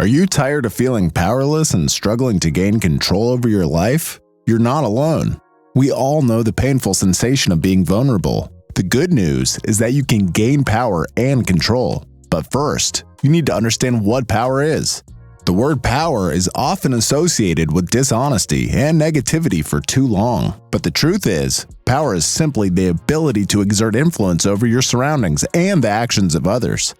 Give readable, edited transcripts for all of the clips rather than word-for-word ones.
Are you tired of feeling powerless and struggling to gain control over your life? You're not alone. We all know the painful sensation of being vulnerable. The good news is that you can gain power and control. But first, you need to understand what power is. The word power is often associated with dishonesty and negativity for too long. But the truth is, power is simply the ability to exert influence over your surroundings and the actions of others.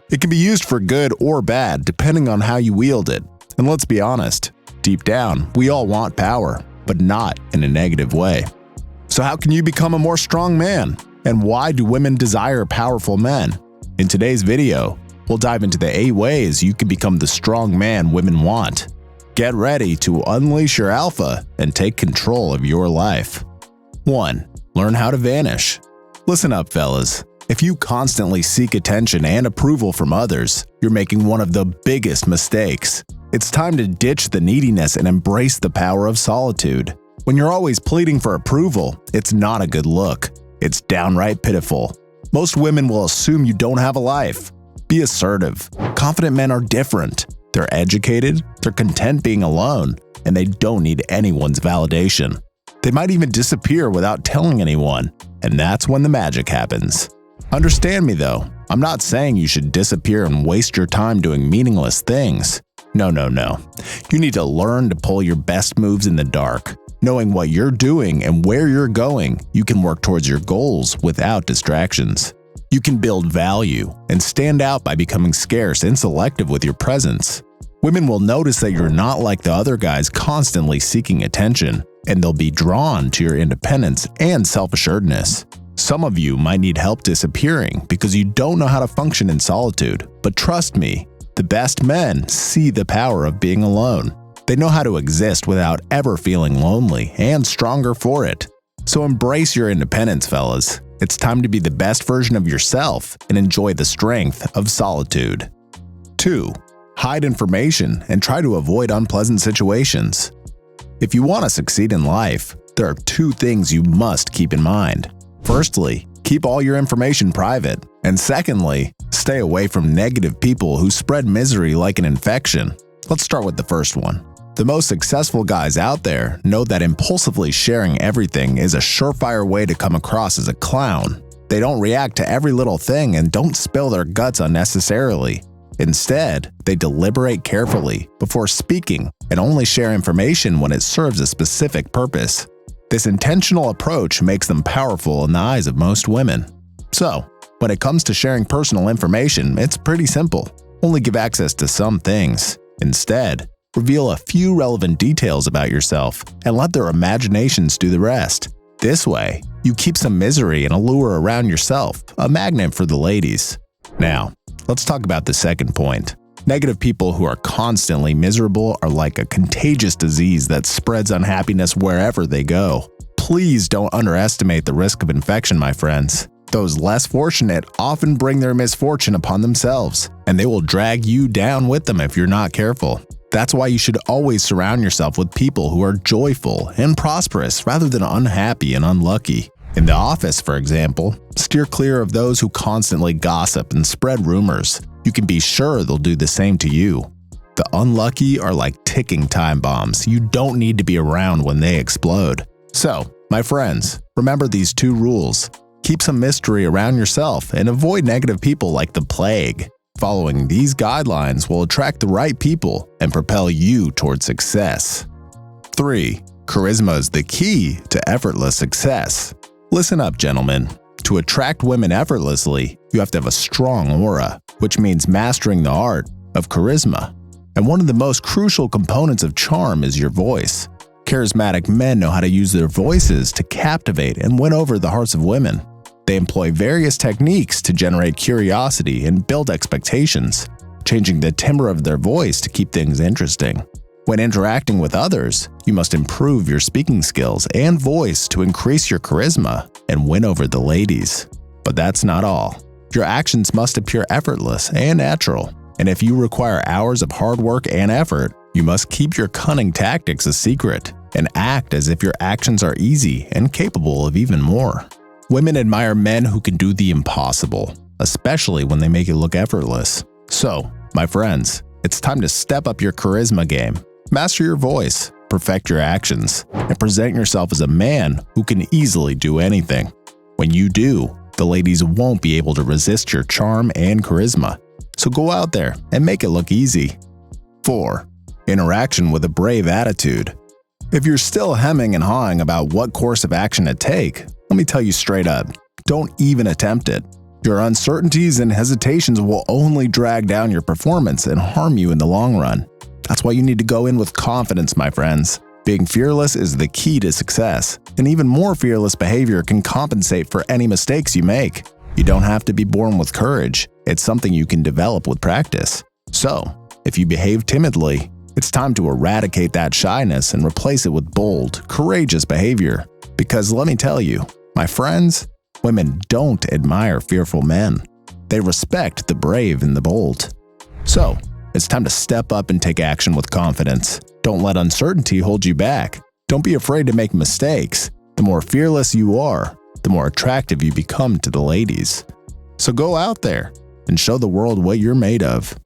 It can be used for good or bad, depending on how you wield it. And let's be honest, deep down, we all want power, but not in a negative way. So how can you become a more strong man? And why do women desire powerful men? In today's video, we'll dive into the 8 ways you can become the strong man women want. Get ready to unleash your alpha and take control of your life. 1. Learn how to vanish. Listen up, fellas. If you constantly seek attention and approval from others, you're making one of the biggest mistakes. It's time to ditch the neediness and embrace the power of solitude. When you're always pleading for approval, it's not a good look. It's downright pitiful. Most women will assume you don't have a life. Be assertive. Confident men are different. They're educated, they're content being alone, and they don't need anyone's validation. They might even disappear without telling anyone, and that's when the magic happens. Understand me though, I'm not saying you should disappear and waste your time doing meaningless things. No. You need to learn to pull your best moves in the dark. Knowing what you're doing and where you're going, you can work towards your goals without distractions. You can build value and stand out by becoming scarce and selective with your presence. Women will notice that you're not like the other guys constantly seeking attention, and they'll be drawn to your independence and self-assuredness. Some of you might need help disappearing because you don't know how to function in solitude, but trust me, the best men see the power of being alone. They know how to exist without ever feeling lonely and stronger for it. So embrace your independence, fellas. It's time to be the best version of yourself and enjoy the strength of solitude. 2. Hide information and try to avoid unpleasant situations. If you want to succeed in life, there are 2 things you must keep in mind. Firstly, keep all your information private. And secondly, stay away from negative people who spread misery like an infection. Let's start with the first one. The most successful guys out there know that impulsively sharing everything is a surefire way to come across as a clown. They don't react to every little thing and don't spill their guts unnecessarily. Instead, they deliberate carefully before speaking and only share information when it serves a specific purpose. This intentional approach makes them powerful in the eyes of most women. So, when it comes to sharing personal information, it's pretty simple. Only give access to some things. Instead, reveal a few relevant details about yourself and let their imaginations do the rest. This way, you keep some misery and allure around yourself, a magnet for the ladies. Now, let's talk about the second point. Negative people who are constantly miserable are like a contagious disease that spreads unhappiness wherever they go. Please don't underestimate the risk of infection, my friends. Those less fortunate often bring their misfortune upon themselves, and they will drag you down with them if you're not careful. That's why you should always surround yourself with people who are joyful and prosperous rather than unhappy and unlucky. In the office, for example, steer clear of those who constantly gossip and spread rumors. You can be sure they'll do the same to you. The unlucky are like ticking time bombs. You don't need to be around when they explode. So, my friends, remember these 2 rules. Keep some mystery around yourself and avoid negative people like the plague. Following these guidelines will attract the right people and propel you towards success. 3. Charisma is the key to effortless success. Listen up, gentlemen. To attract women effortlessly, you have to have a strong aura, which means mastering the art of charisma. And one of the most crucial components of charm is your voice. Charismatic men know how to use their voices to captivate and win over the hearts of women. They employ various techniques to generate curiosity and build expectations, changing the timbre of their voice to keep things interesting. When interacting with others, you must improve your speaking skills and voice to increase your charisma and win over the ladies. But that's not all. Your actions must appear effortless and natural. And if you require hours of hard work and effort, you must keep your cunning tactics a secret and act as if your actions are easy and capable of even more. Women admire men who can do the impossible, especially when they make it look effortless. So, my friends, It's time to step up your charisma game, master your voice, perfect your actions, and present yourself as a man who can easily do anything. When you do, the ladies won't be able to resist your charm and charisma. So go out there and make it look easy. 4. Interaction with a brave attitude. If you're still hemming and hawing about what course of action to take, let me tell you straight up, don't even attempt it. Your uncertainties and hesitations will only drag down your performance and harm you in the long run. That's why you need to go in with confidence, my friends. Being fearless is the key to success, and even more fearless behavior can compensate for any mistakes you make. You don't have to be born with courage. It's something you can develop with practice. So, if you behave timidly, it's time to eradicate that shyness and replace it with bold, courageous behavior. Because let me tell you, my friends, women don't admire fearful men. They respect the brave and the bold. So, it's time to step up and take action with confidence. Don't let uncertainty hold you back. Don't be afraid to make mistakes. The more fearless you are, the more attractive you become to the ladies. So go out there and show the world what you're made of.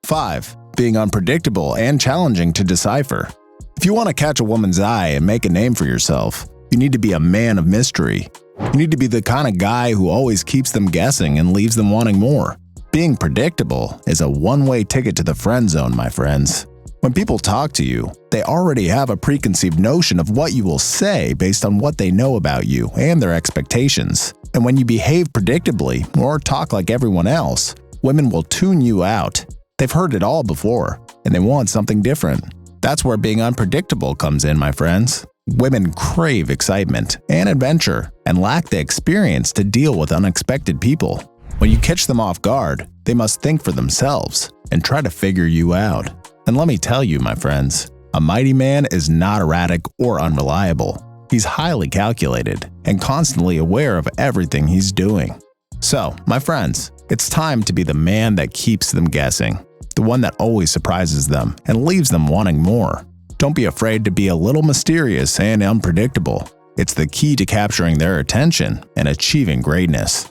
5. Being unpredictable and challenging to decipher. If you want to catch a woman's eye and make a name for yourself, you need to be a man of mystery. You need to be the kind of guy who always keeps them guessing and leaves them wanting more. Being predictable is a one-way ticket to the friend zone, my friends. When people talk to you, they already have a preconceived notion of what you will say based on what they know about you and their expectations. And when you behave predictably or talk like everyone else, women will tune you out. They've heard it all before, and they want something different. That's where being unpredictable comes in, my friends. Women crave excitement and adventure and lack the experience to deal with unexpected people. When you catch them off guard, they must think for themselves and try to figure you out. And let me tell you, my friends, a mighty man is not erratic or unreliable. He's highly calculated and constantly aware of everything he's doing. So, my friends, it's time to be the man that keeps them guessing, the one that always surprises them and leaves them wanting more. Don't be afraid to be a little mysterious and unpredictable. It's the key to capturing their attention and achieving greatness.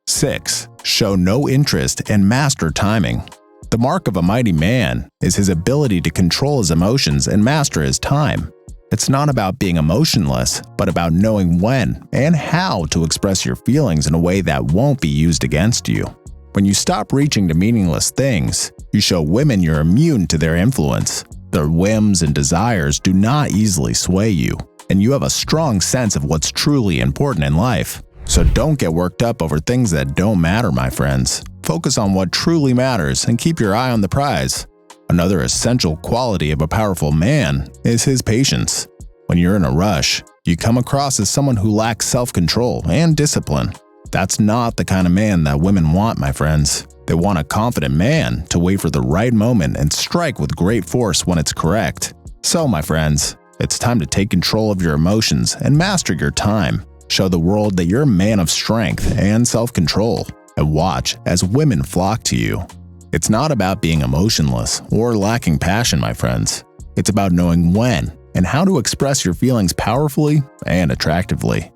6. Show no interest and master timing. The mark of a mighty man is his ability to control his emotions and master his time. It's not about being emotionless, but about knowing when and how to express your feelings in a way that won't be used against you. When you stop reaching to meaningless things, you show women you're immune to their influence. Their whims and desires do not easily sway you, and you have a strong sense of what's truly important in life. So don't get worked up over things that don't matter, my friends. Focus on what truly matters and keep your eye on the prize. Another essential quality of a powerful man is his patience. When you're in a rush, you come across as someone who lacks self-control and discipline. That's not the kind of man that women want, my friends. They want a confident man to wait for the right moment and strike with great force when it's correct. So, my friends, it's time to take control of your emotions and master your time. Show the world that you're a man of strength and self-control, and watch as women flock to you. It's not about being emotionless or lacking passion, my friends. It's about knowing when and how to express your feelings powerfully and attractively.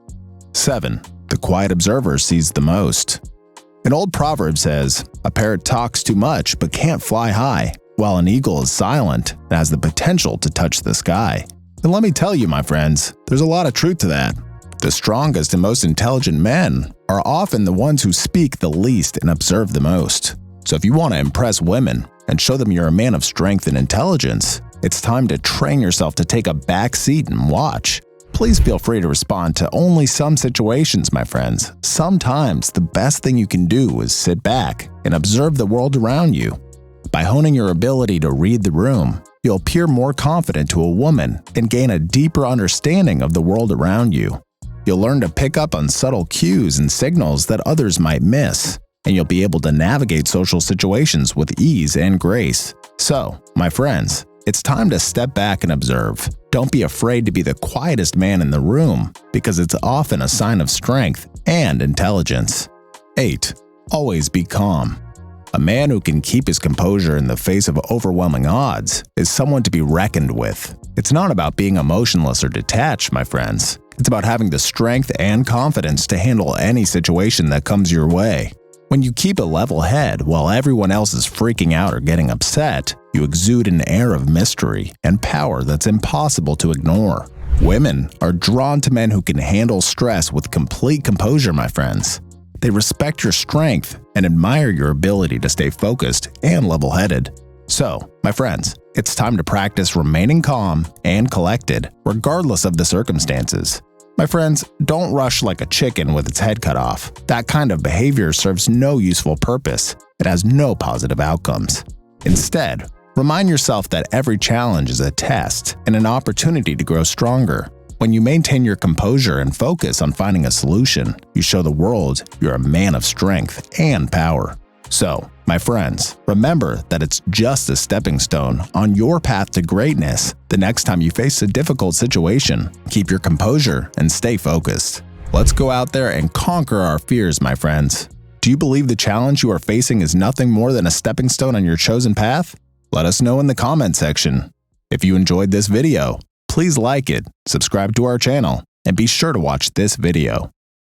7. The quiet observer sees the most. An old proverb says, "A parrot talks too much but can't fly high, while an eagle is silent and has the potential to touch the sky." And let me tell you, my friends, there's a lot of truth to that. The strongest and most intelligent men are often the ones who speak the least and observe the most. So if you want to impress women and show them you're a man of strength and intelligence, it's time to train yourself to take a back seat and watch. Please feel free to respond to only some situations, my friends. Sometimes the best thing you can do is sit back and observe the world around you. By honing your ability to read the room, you'll appear more confident to a woman and gain a deeper understanding of the world around you. You'll learn to pick up on subtle cues and signals that others might miss, and you'll be able to navigate social situations with ease and grace. So, my friends, it's time to step back and observe. Don't be afraid to be the quietest man in the room, because it's often a sign of strength and intelligence. 8. Always be calm. A man who can keep his composure in the face of overwhelming odds is someone to be reckoned with. It's not about being emotionless or detached, my friends. It's about having the strength and confidence to handle any situation that comes your way. When you keep a level head while everyone else is freaking out or getting upset, you exude an air of mystery and power that's impossible to ignore. Women are drawn to men who can handle stress with complete composure, my friends. They respect your strength and admire your ability to stay focused and level-headed. So, my friends, it's time to practice remaining calm and collected, regardless of the circumstances. My friends, don't rush like a chicken with its head cut off. That kind of behavior serves no useful purpose. It has no positive outcomes. Instead, remind yourself that every challenge is a test and an opportunity to grow stronger. When you maintain your composure and focus on finding a solution, you show the world you're a man of strength and power. So, my friends, remember that it's just a stepping stone on your path to greatness. The next time you face a difficult situation, keep your composure and stay focused. Let's go out there and conquer our fears, my friends. Do you believe the challenge you are facing is nothing more than a stepping stone on your chosen path? Let us know in the comment section. If you enjoyed this video, please like it, subscribe to our channel, and be sure to watch this video.